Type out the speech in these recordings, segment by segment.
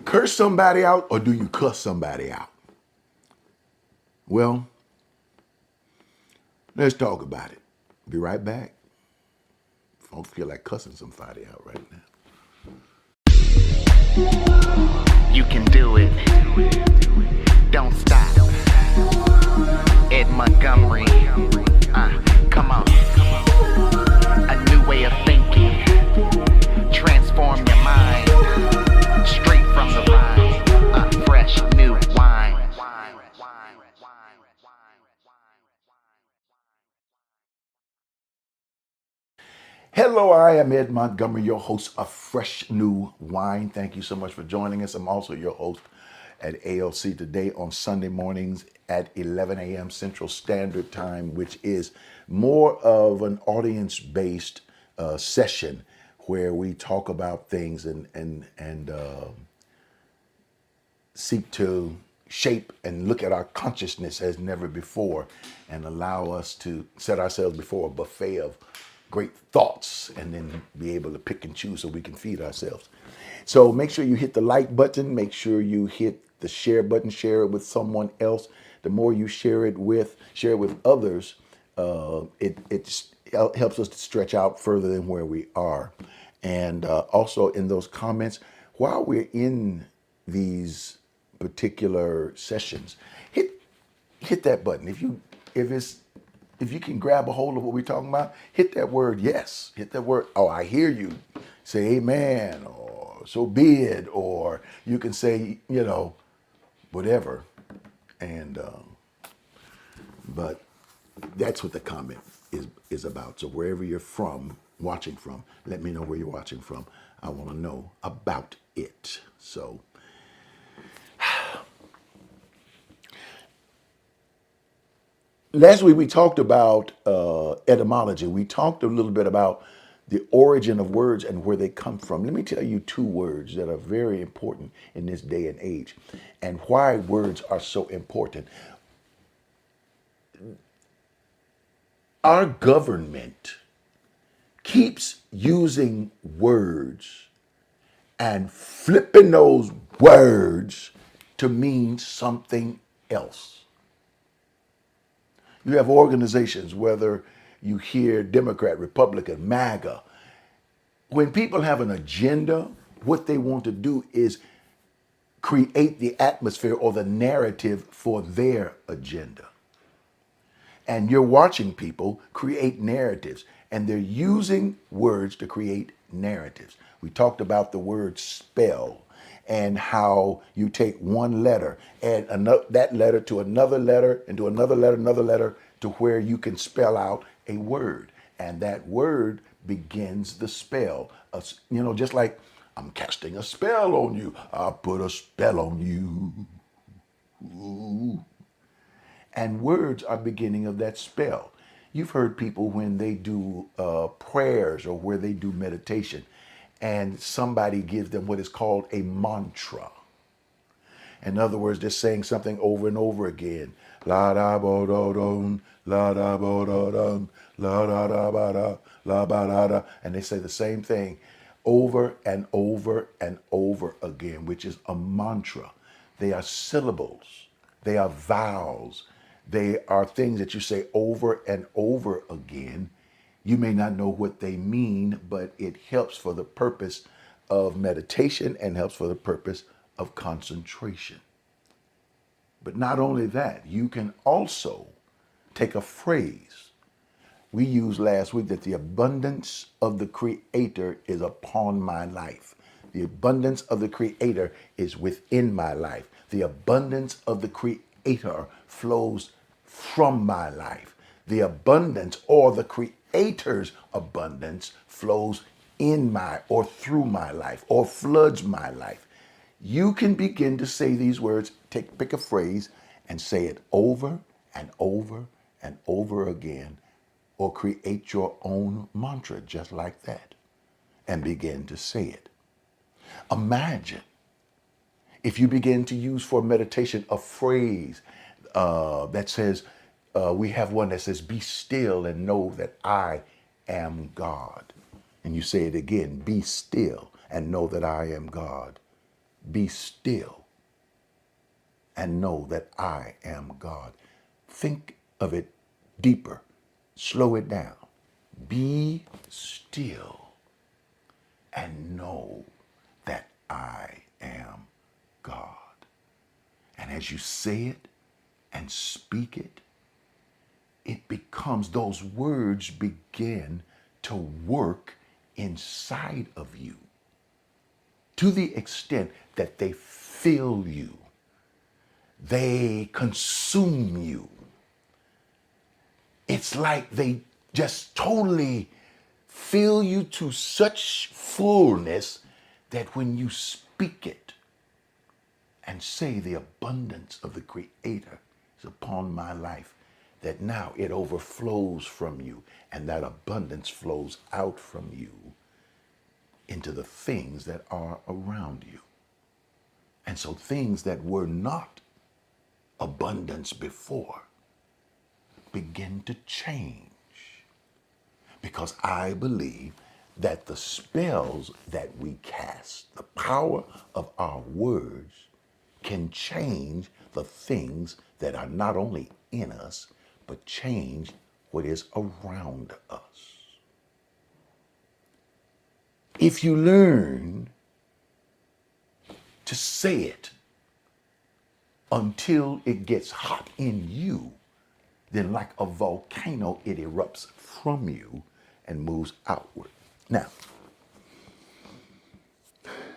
curse somebody out or do you cuss somebody out? Well, let's talk about it. Be right back. I don't feel like cussing somebody out right now. You can do it. Don't stop. Ed Montgomery. Come on. A new way of thinking. Transform your mind. Straight from the vine. Fresh new wine. Hello, I am Ed Montgomery, your host of Fresh New Wine. Thank you so much for joining us. I'm also your host at ALC today on Sunday mornings at 11 a.m. Central Standard Time, which is more of an audience-based session where we talk about things and seek to shape and look at our consciousness as never before and allow us to set ourselves before a buffet of great thoughts and then be able to pick and choose so we can feed ourselves. So make sure you hit the like button, make sure you hit the share button, share it with someone else. The more you share it with others, it helps us to stretch out further than where we are. And also in those comments, while we're in these particular sessions, hit that button. If you can grab a hold of what we're talking about, hit that word yes. Hit that word, oh, I hear you. Say amen, or so be it, or you can say, whatever. And but that's what the comment is about. So wherever you're from, watching from, let me know where you're watching from. I want to know about it. So last week we talked about etymology. We talked a little bit about the origin of words and where they come from. Let me tell you two words that are very important in this day and age and why words are so important. Our government keeps using words and flipping those words to mean something else. You have organizations, whether you hear Democrat, Republican, MAGA, when people have an agenda, what they want to do is create the atmosphere or the narrative for their agenda. And you're watching people create narratives, and they're using words to create narratives. We talked about the word spell and how you take one letter, add that letter to another letter, and to another letter, to where you can spell out a word. And that word begins the spell. Just like I'm casting a spell on you. I put a spell on you. Ooh. And words are beginning of that spell. You've heard people when they do prayers or where they do meditation, and somebody gives them what is called a mantra. In other words, they're saying something over and over again. La da bo do don, la da bo do don, la da da ba da, la ba da da, and they say the same thing over and over and over again, which is a mantra. They are syllables. They are vowels. They are things that you say over and over again. You may not know what they mean, but it helps for the purpose of meditation and helps for the purpose of concentration. But not only that, you can also take a phrase. We used last week that the abundance of the Creator is upon my life. The abundance of the Creator is within my life. The abundance of the Creator flows from my life. The abundance or the Creator's abundance flows in my or through my life or floods my life. You can begin to say these words, pick a phrase and say it over and over and over again, or create your own mantra just like that and begin to say it. Imagine if you begin to use for meditation a phrase that says, we have one that says, be still and know that I am God. And you say it again, be still and know that I am God. Be still and know that I am God. Think of it deeper. Slow it down. Be still and know that I am God. And as you say it and speak it, it becomes, those words begin to work inside of you to the extent that they fill you, they consume you. It's like they just totally fill you to such fullness that when you speak it and say the abundance of the Creator is upon my life, that now it overflows from you and that abundance flows out from you into the things that are around you. And so things that were not abundance before begin to change, because I believe that the spells that we cast, the power of our words, can change the things that are not only in us, but change what is around us. If you learn to say it until it gets hot in you, then like a volcano, it erupts from you and moves outward. Now,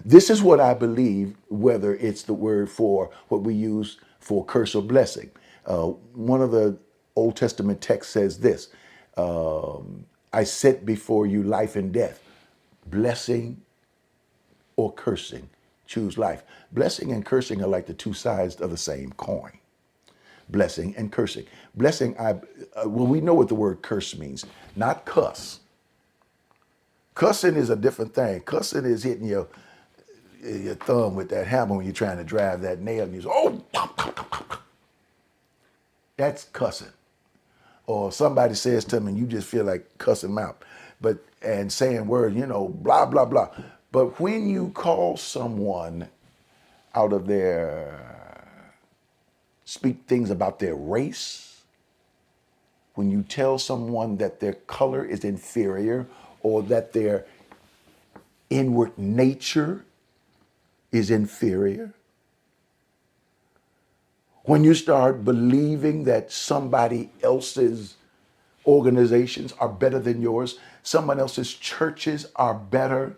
this is what I believe, whether it's the word for what we use for curse or blessing. One of the Old Testament texts says this, I set before you life and death, blessing or cursing. Choose life. Blessing and cursing are like the two sides of the same coin. Blessing and cursing. Blessing, well, we know what the word curse means, not cuss. Cussing is a different thing. Cussing is hitting your thumb with that hammer when you're trying to drive that nail and you say, oh, pop, pop, pop, pop, pop. That's cussing. Or somebody says to me, and you just feel like cussing them out, and saying words, blah, blah, blah. But when you call someone out of speak things about their race, when you tell someone that their color is inferior or that their inward nature is inferior, when you start believing that somebody else's organizations are better than yours, someone else's churches are better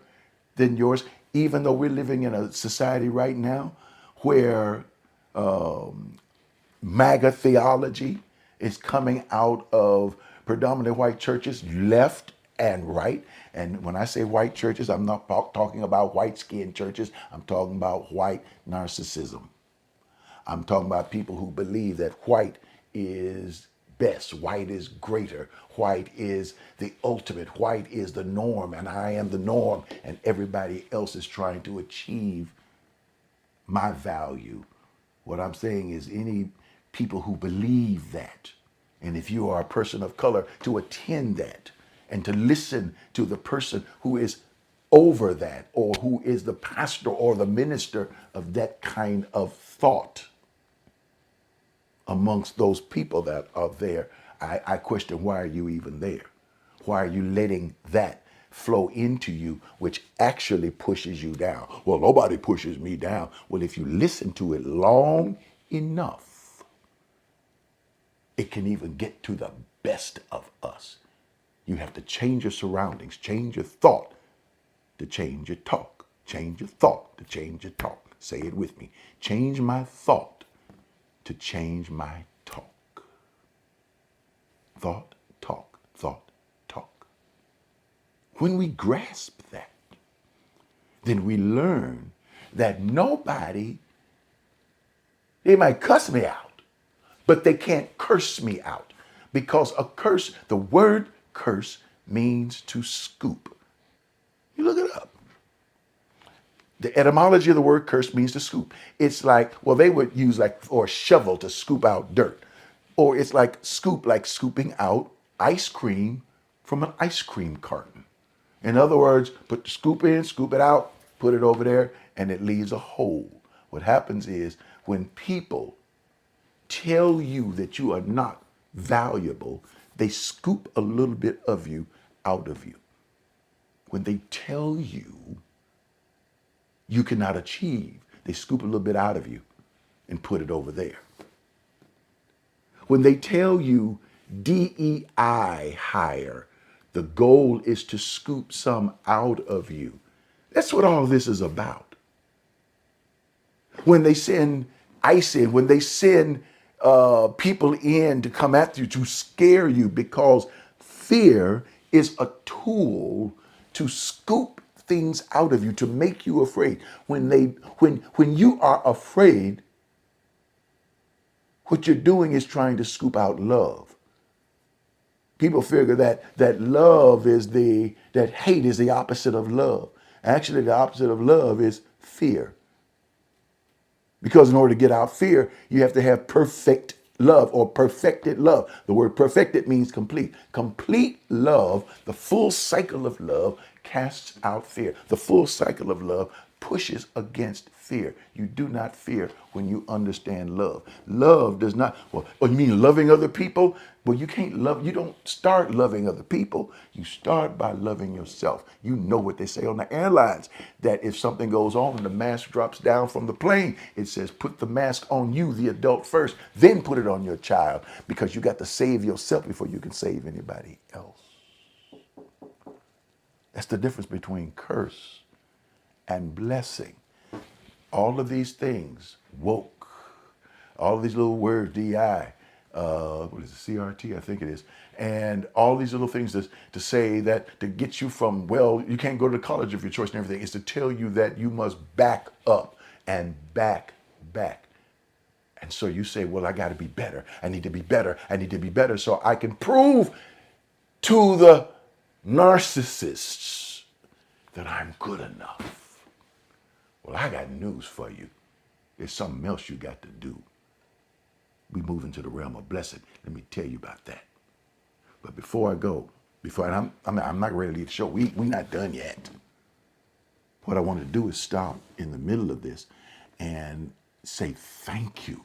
than yours, even though we're living in a society right now where MAGA theology is coming out of predominantly white churches, left and right. And when I say white churches, I'm not talking about white skinned churches. I'm talking about white narcissism. I'm talking about people who believe that white is best, white is greater, white is the ultimate, white is the norm, and I am the norm, and everybody else is trying to achieve my value. What I'm saying is any people who believe that, and if you are a person of color, to attend that and to listen to the person who is over that, or who is the pastor or the minister of that kind of thought amongst those people that are there, I question, why are you even there? Why are you letting that flow into you, which actually pushes you down? Well, nobody pushes me down. Well, if you listen to it long enough, it can even get to the best of us. You have to change your surroundings, change your thought to change your talk, change your thought to change your talk. Say it with me. Change my thought to change my talk. Thought, talk, thought, talk. When we grasp that, then we learn that nobody, they might cuss me out, but they can't curse me out, because a curse, the word curse, means to scoop. You look it up. The etymology of the word curse means to scoop. It's like, well, they would use or a shovel to scoop out dirt. Or it's like scoop, like scooping out ice cream from an ice cream carton. In other words, put the scoop in, scoop it out, put it over there, and it leaves a hole. What happens is when people tell you that you are not valuable, they scoop a little bit of you out of you. When they tell you you cannot achieve, they scoop a little bit out of you and put it over there. When they tell you DEI hire, the goal is to scoop some out of you. That's what all this is about. When they send ICE in, when they send people in to come after you, to scare you, because fear is a tool to scoop things out of you, to make you afraid. When you are afraid, what you're doing is trying to scoop out love. People figure that love is that hate is the opposite of love. Actually, the opposite of love is fear. Because in order to get out fear, you have to have perfect love or perfected love. The word perfected means complete. Complete love, the full cycle of love, casts out fear. The full cycle of love pushes against fear. You do not fear when you understand love. Love does not, well, oh, you mean loving other people? Well, you don't start loving other people. You start by loving yourself. You know what they say on the airlines, that if something goes on and the mask drops down from the plane, it says, put the mask on you, the adult first, then put it on your child, because you got to save yourself before you can save anybody else. That's the difference between curse and blessing. All of these things, woke, all of these little words, DI, what is it, CRT, I think it is, and all these little things to say that, to get you from, well, you can't go to college of your choice and everything, is to tell you that you must back up and back. And so you say, well, I got to be better. I need to be better. I need to be better so I can prove to the narcissists that I'm good enough. Well, I got news for you. There's something else you got to do. We move into the realm of blessing. Let me tell you about that. But before I go, I'm not ready to leave the show. We're not done yet. What I want to do is stop in the middle of this and say thank you.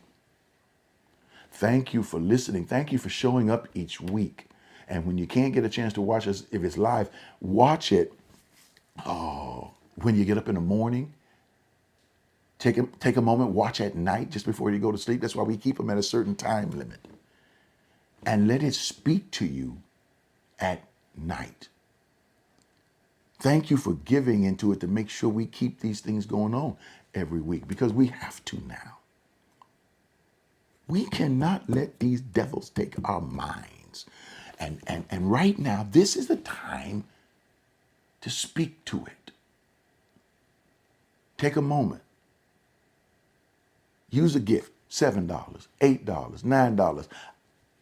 Thank you for listening. Thank you for showing up each week. And when you can't get a chance to watch us, if it's live, watch it when you get up in the morning. Take a moment, watch at night just before you go to sleep. That's why we keep them at a certain time limit. And let it speak to you at night. Thank you for giving into it to make sure we keep these things going on every week, because we have to now. We cannot let these devils take our minds. And right now, this is the time to speak to it. Take a moment. Use a gift, $7, $8, $9,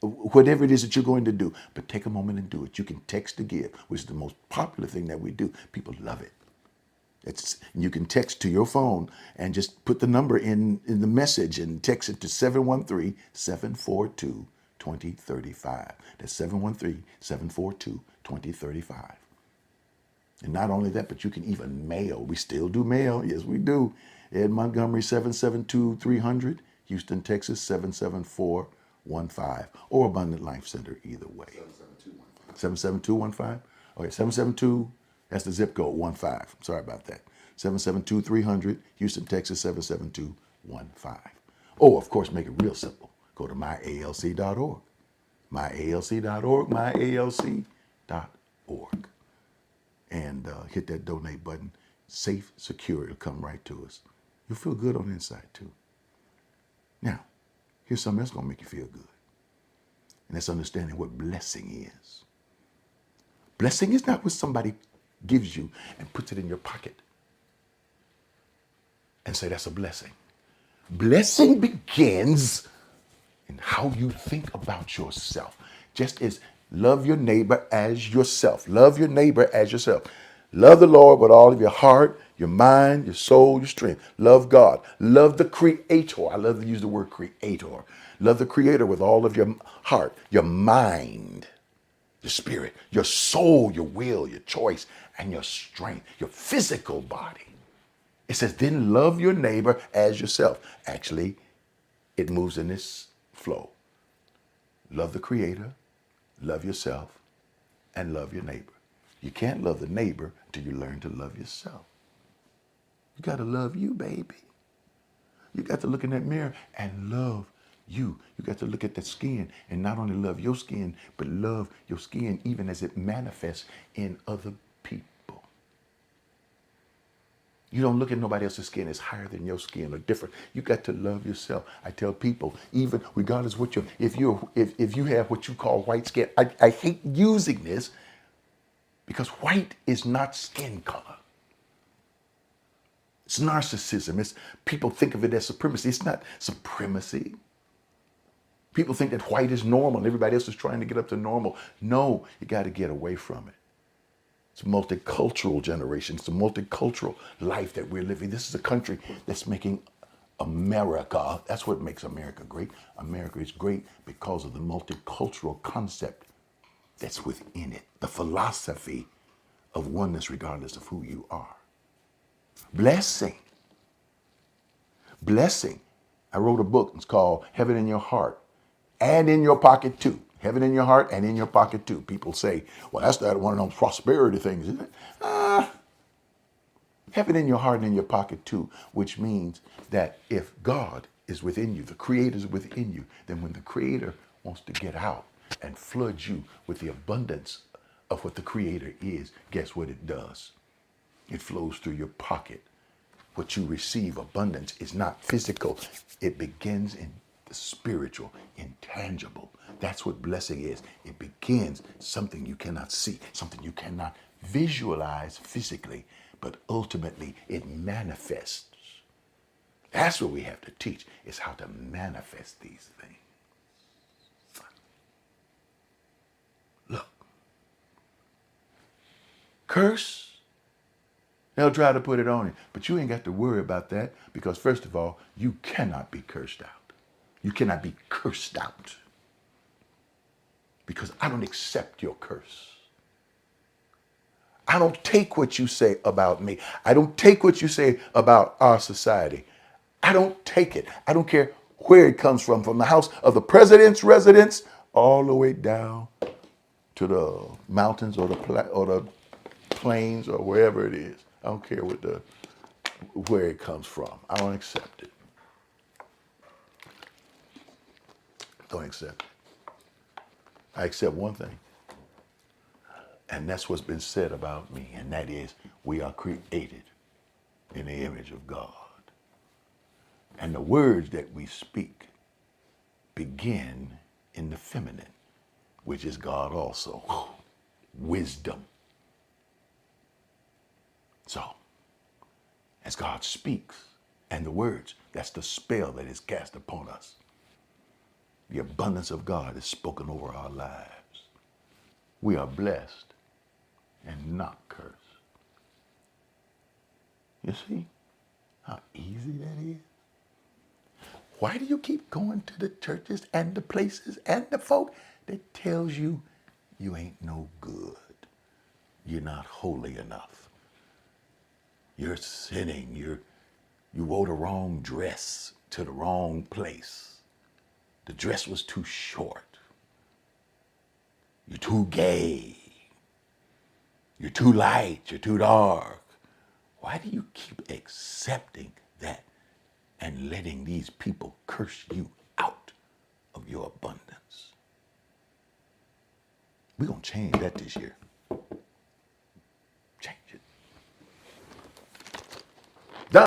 whatever it is that you're going to do. But take a moment and do it. You can text to give, which is the most popular thing that we do. People love it. You can text to your phone and just put the number in the message and text it to 713-742-2035. That's 713-742-2035. And not only that, but you can even mail. We still do mail. Yes, we do. Ed Montgomery, 772-300. Houston, Texas, 77415. Or Abundant Life Center, either way. 77215. Okay, 772, that's the zip code, 15. Sorry about that. 772-300, Houston, Texas, 77215. Oh, of course, make it real simple. Go to myalc.org. Myalc.org, myalc.org. And hit that donate button. Safe, secure, it'll come right to us. You'll feel good on the inside too. Now, here's something else gonna make you feel good. And that's understanding what blessing is. Blessing is not what somebody gives you and puts it in your pocket and say that's a blessing. Blessing begins in how you think about yourself. Just as love your neighbor as yourself. Love your neighbor as yourself. Love the Lord with all of your heart, your mind, your soul, your strength. Love God. Love the Creator. I love to use the word Creator. Love the Creator with all of your heart, your mind, your spirit, your soul, your will, your choice, and your strength, your physical body. It says, then love your neighbor as yourself. Actually, it moves in this flow. Love the Creator, love yourself, and love your neighbor. You can't love the neighbor until you learn to love yourself. You got to love you, baby. You got to look in that mirror and love you. You got to look at the skin and not only love your skin, but love your skin even as it manifests in other people. You don't look at nobody else's skin as higher than your skin or different. You got to love yourself. I tell people, even regardless what if you have what you call white skin, I hate using this because white is not skin color. It's narcissism. It's people think of it as supremacy. It's not supremacy. People think that white is normal and everybody else is trying to get up to normal. No, you got to get away from it. It's a multicultural generation. It's a multicultural life that we're living. This is a country that's making America. That's what makes America great. America is great because of the multicultural concept that's within it. The philosophy of oneness regardless of who you are. Blessing. Blessing. I wrote a book. It's called Heaven in Your Heart and in Your Pocket Too. Heaven in your heart and in your pocket too. People say, well, that's not one of those prosperity things, isn't it? Heaven in your heart and in your pocket too, which means that if God is within you, the Creator is within you, then when the Creator wants to get out and flood you with the abundance of what the Creator is, guess what it does? It flows through your pocket. What you receive, abundance, is not physical. It begins in the spiritual, intangible. That's what blessing is. It begins something you cannot see, something you cannot visualize physically, but ultimately it manifests. That's what we have to teach, is how to manifest these things. Look, curse, they'll try to put it on you, but you ain't got to worry about that because first of all, you cannot be cursed out. You cannot be cursed out because I don't accept your curse. I don't take what you say about me. I don't take what you say about our society. I don't take it. I don't care where it comes from the house of the president's residence all the way down to the mountains or the plains or wherever it is. I don't care where it comes from. I don't accept it. Don't accept it. I accept one thing. And that's what's been said about me. And that is, we are created in the image of God. And the words that we speak begin in the feminine, which is God also. Wisdom. So, as God speaks, and the words, that's the spell that is cast upon us. The abundance of God is spoken over our lives. We are blessed and not cursed. You see how easy that is? Why do you keep going to the churches and the places and the folk that tells you you ain't no good? You're not holy enough. You're sinning. You wore the wrong dress to the wrong place. The dress was too short. You're too gay. You're too light. You're too dark. Why do you keep accepting that and letting these people curse you out of your abundance? We're going to change that this year. Change it. Done.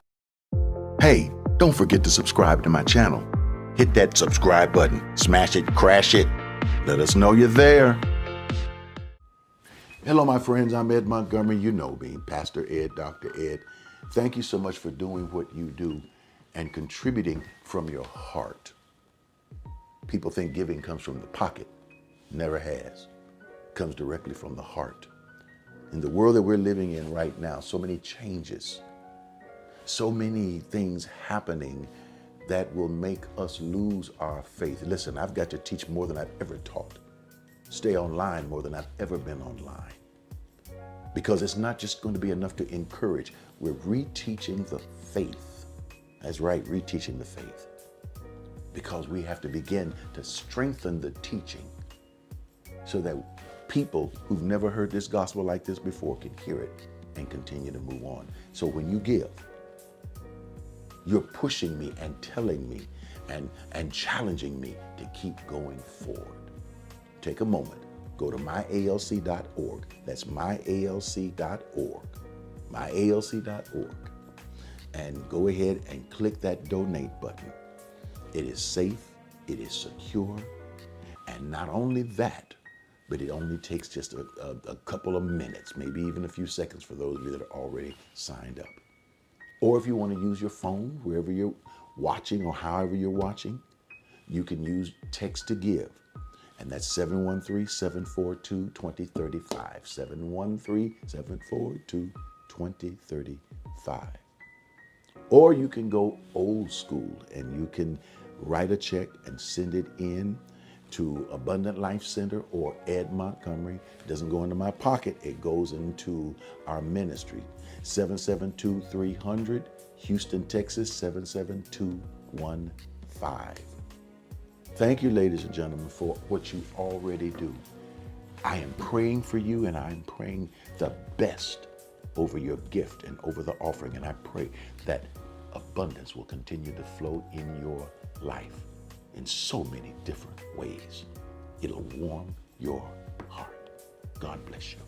Hey, don't forget to subscribe to my channel. Hit that subscribe button. Smash it, crash it. Let us know you're there. Hello, my friends. I'm Ed Montgomery. You know me, Pastor Ed, Dr. Ed. Thank you so much for doing what you do and contributing from your heart. People think giving comes from the pocket. Never has. It comes directly from the heart. In the world that we're living in right now, so many changes, so many things happening that will make us lose our faith. Listen, I've got to teach more than I've ever taught. Stay online more than I've ever been online. Because it's not just going to be enough to encourage. We're reteaching the faith. That's right, reteaching the faith. Because we have to begin to strengthen the teaching so that people who've never heard this gospel like this before can hear it and continue to move on. So when you give, you're pushing me and telling me and challenging me to keep going forward. Take a moment, go to myalc.org. That's myalc.org. myalc.org. And go ahead and click that donate button. It is safe, it is secure, and not only that, but it only takes just a couple of minutes, maybe even a few seconds for those of you that are already signed up. Or if you want to use your phone, wherever you're watching or however you're watching, you can use text to give. And that's 713-742-2035. 713-742-2035. Or you can go old school and you can write a check and send it in to Abundant Life Center or Ed Montgomery. It doesn't go into my pocket, it goes into our ministry. 772-300, Houston, Texas, 77215. Thank you, ladies and gentlemen, for what you already do. I am praying for you, and I'm praying the best over your gift and over the offering. And I pray that abundance will continue to flow in your life in so many different ways. It'll warm your heart. God bless you.